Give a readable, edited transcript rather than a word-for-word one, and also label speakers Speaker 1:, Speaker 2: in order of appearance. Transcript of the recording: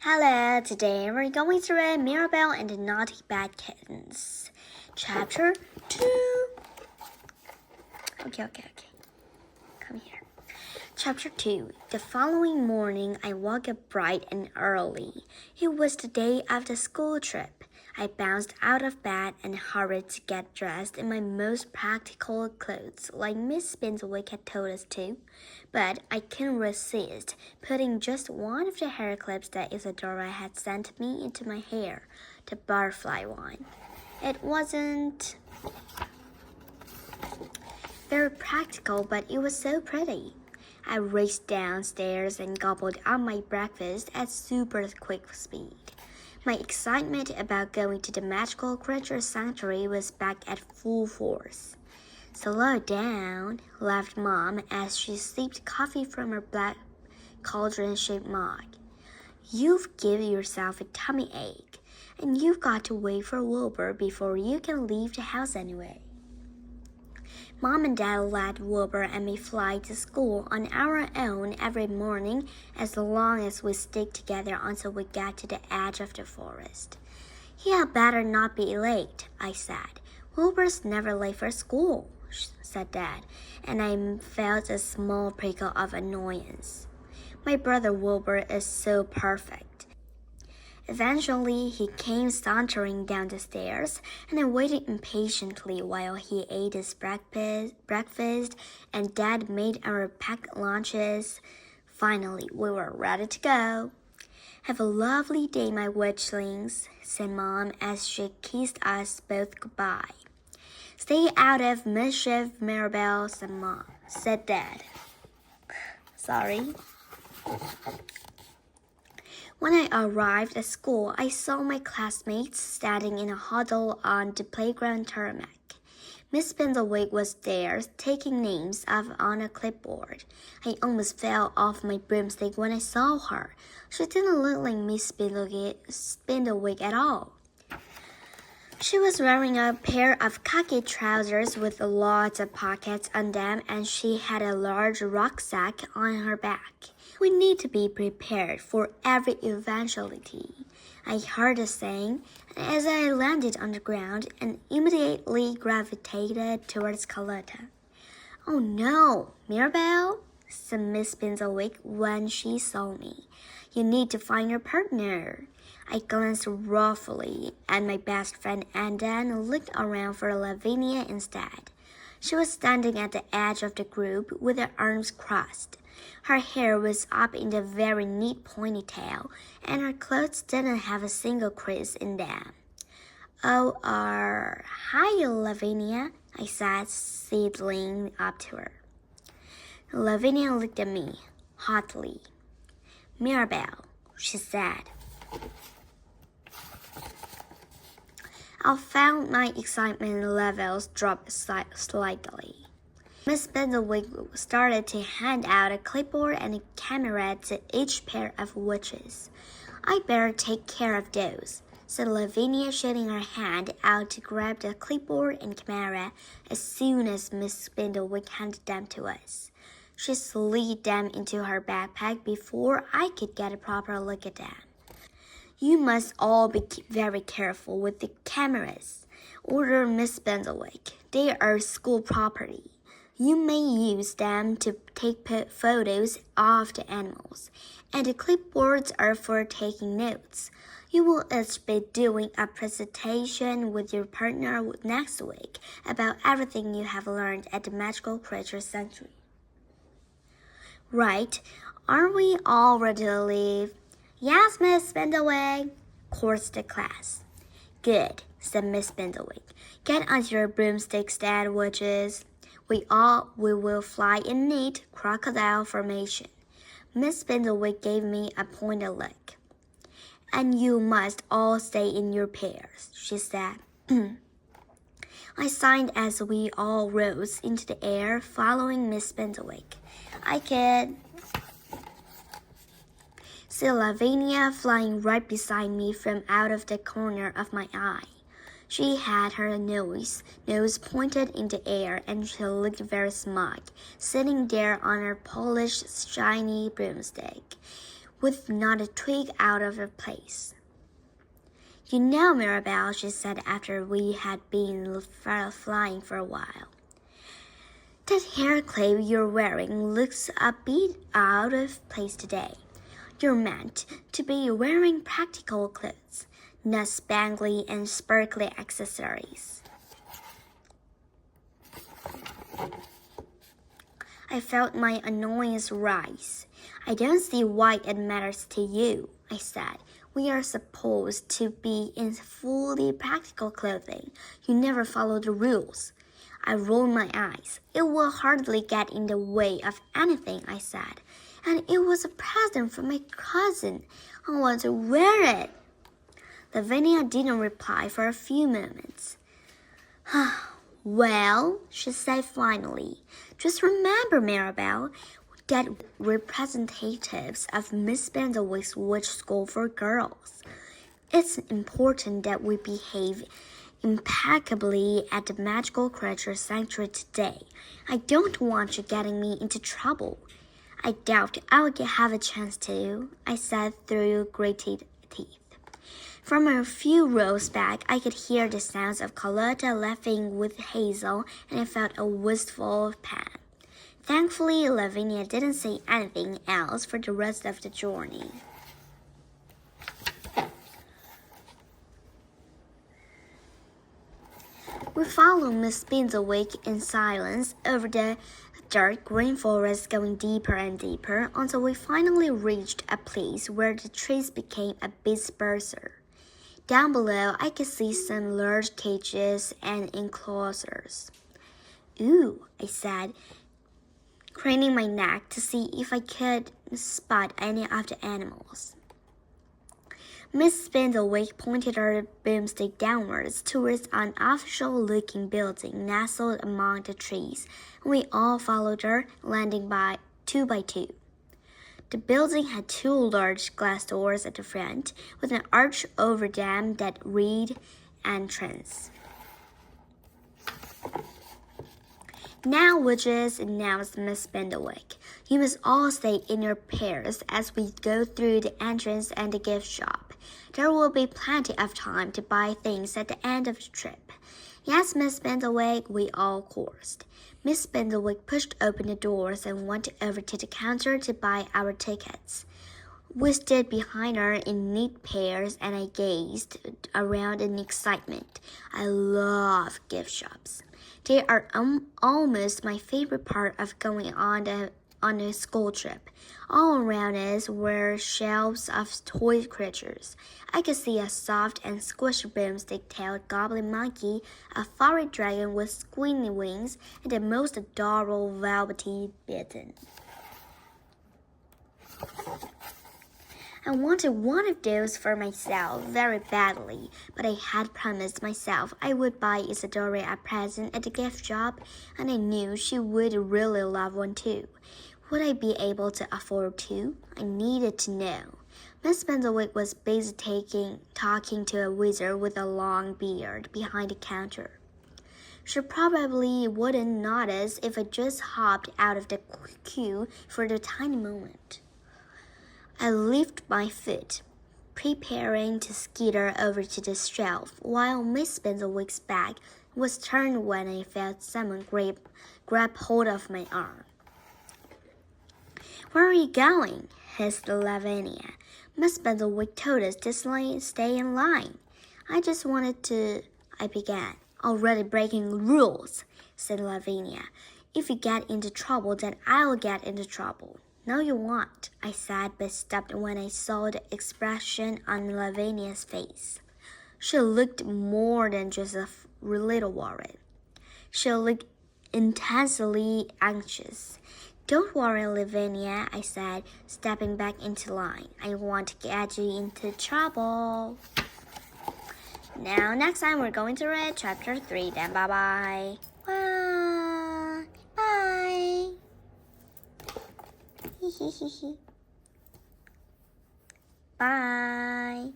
Speaker 1: Hello, today we're going to read Mirabelle and the Naughty Bad Kittens. Chapter 2. Okay. Come here. Chapter 2. The following morning, I woke up bright and early. It was the day of the school trip. I bounced out of bed and hurried to get dressed in my most practical clothes, like Miss Spindlewick had told us to. But I couldn't resist putting just one of the hair clips that Isadora had sent me into my hair, the butterfly one. It wasn't very practical, but it was so pretty. I raced downstairs and gobbled up my breakfast at super quick speed. My excitement about going to the magical creature sanctuary was back at full force. Slow down, laughed Mom as she sipped coffee from her black cauldron-shaped mug. You've given yourself a tummy ache, and you've got to wait for Wilbur before you can leave the house anyway. Mom and Dad let Wilbur and me fly to school on our own every morning as long as we stick together until we get to the edge of the forest. He had better not be late, I said. Wilbur's never late for school, said Dad, and I felt a small prickle of annoyance. My brother Wilbur is so perfect. Eventually, he came sauntering down the stairs, and I waited impatiently while he ate his breakfast and Dad made our packed lunches. Finally, we were ready to go. Have a lovely day, my witchlings, said Mom as she kissed us both goodbye. Stay out of mischief, Mirabelle, said Dad. Sorry. When I arrived at school, I saw my classmates standing in a huddle on the playground tarmac. Miss Spindlewick was there, taking names on a clipboard. I almost fell off my broomstick when I saw her. She didn't look like Miss Spindlewick at all. She was wearing a pair of khaki trousers with lots of pockets on them, and she had a large rucksack on her back. We need to be prepared for every eventuality, I heard her saying, and as I landed on the ground and immediately gravitated towards Carlotta. Oh no, Mirabelle, said Miss Spindlewick when she saw me. You need to find your partner. I glanced ruefully at my best friend and then looked around for Lavinia instead. She was standing at the edge of the group with her arms crossed. Her hair was up in a very neat ponytail, and her clothes didn't have a single crease in them. Oh, hi, Lavinia, I said, sidling up to her. Lavinia looked at me, hotly. Mirabelle, she said. I found my excitement levels drop slightly. Miss Spindlewick started to hand out a clipboard and a camera to each pair of witches. I better take care of those, said Lavinia, shooting her hand out to grab the clipboard and camera as soon as Miss Spindlewick handed them to us. She slid them into her backpack before I could get a proper look at them. You must all be very careful with the cameras, ordered Miss Spindlewick. They are school property. You may use them to take photos of the animals, and the clipboards are for taking notes. You will each be doing a presentation with your partner next week about everything you have learned at the Magical Creature Sanctuary. Right, aren't we all ready to leave? Yes, Miss Spindlewick, chorused the class. Good, said Miss Spindlewick. Get on your broomsticks, Dad, witches. We will fly in neat crocodile formation. Miss Spindlewick gave me a pointed look. And you must all stay in your pairs, she said. I signed as we all rose into the air, following Miss Spindlewick. I could see Lavinia flying right beside me from out of the corner of my eye. She had her nose pointed in the air, and she looked very smug, sitting there on her polished, shiny broomstick. with not a twig out of place. You know, Mirabelle, she said after we had been flying for a while, that hair clip you're wearing looks a bit out of place today. You're meant to be wearing practical clothes, not spangly and sparkly accessories. I felt my annoyance rise. I don't see why it matters to you, I said. We are supposed to be in fully practical clothing. You never follow the rules. I rolled my eyes. It will hardly get in the way of anything, I said. And it was a present from my cousin. I want to wear it. Lavinia didn't reply for a few moments. Well, she said finally, just remember, Mirabelle, that representatives of Miss Bendelwick's witch school for girls. It's important that we behave impeccably at the magical creature sanctuary today. I don't want you getting me into trouble. I doubt I'll have a chance to, I said through gritted teeth. From a few rows back, I could hear the sounds of Carlotta laughing with Hazel, and I felt a wistful pang. Thankfully, Lavinia didn't say anything else for the rest of the journey. We followed Miss Spindlewick in silence over the dark green forest, going deeper and deeper until we finally reached a place where the trees became a bit sparser. Down below, I could see some large cages and enclosures. Ooh, I said, craning my neck to see if I could spot any of the animals. Miss Spindlewick pointed her boomstick downwards towards an official-looking building nestled among the trees, and we all followed her, landing by two. The building had two large glass doors at the front, with an arch over them that read "Entrance." Now, witches, announced Miss Spindlewick, you must all stay in your pairs as we go through the entrance and the gift shop. There will be plenty of time to buy things at the end of the trip. Yes, Miss Spindlewick, we all chorused. Miss Spindlewick pushed open the doors and went over to the counter to buy our tickets. We stood behind her in neat pairs, and I gazed around in excitement. I love gift shops. They are almost my favorite part of going on a school trip. All around us were shelves of toy creatures. I could see a soft and squishy broomstick-tailed goblin monkey, a furry dragon with squinty wings, and the most adorable velvety kitten. I wanted one of those for myself very badly, but I had promised myself I would buy Isadora a present at the gift shop, and I knew she would really love one too. Would I be able to afford two? I needed to know. Miss Spindlewick was busy talking to a wizard with a long beard behind the counter. She probably wouldn't notice if I just hopped out of the queue for a tiny moment. I lifted my foot, preparing to skitter over to the shelf, while Miss Spindlewick's back was turned when I felt someone grab hold of my arm. Where are you going? Hissed Lavinia. Miss Spindlewick told us to stay in line. I just wanted to, I began. Already breaking rules, said Lavinia. If you get into trouble, then I'll get into trouble. No, you won't, I said, but stopped when I saw the expression on Lavinia's face. She looked more than just a little worried. She looked intensely anxious. Don't worry, Lavinia, I said, stepping back into line. I won't get you into trouble. Now, next time we're going to read chapter 3. Then bye-bye. Bye. Bye.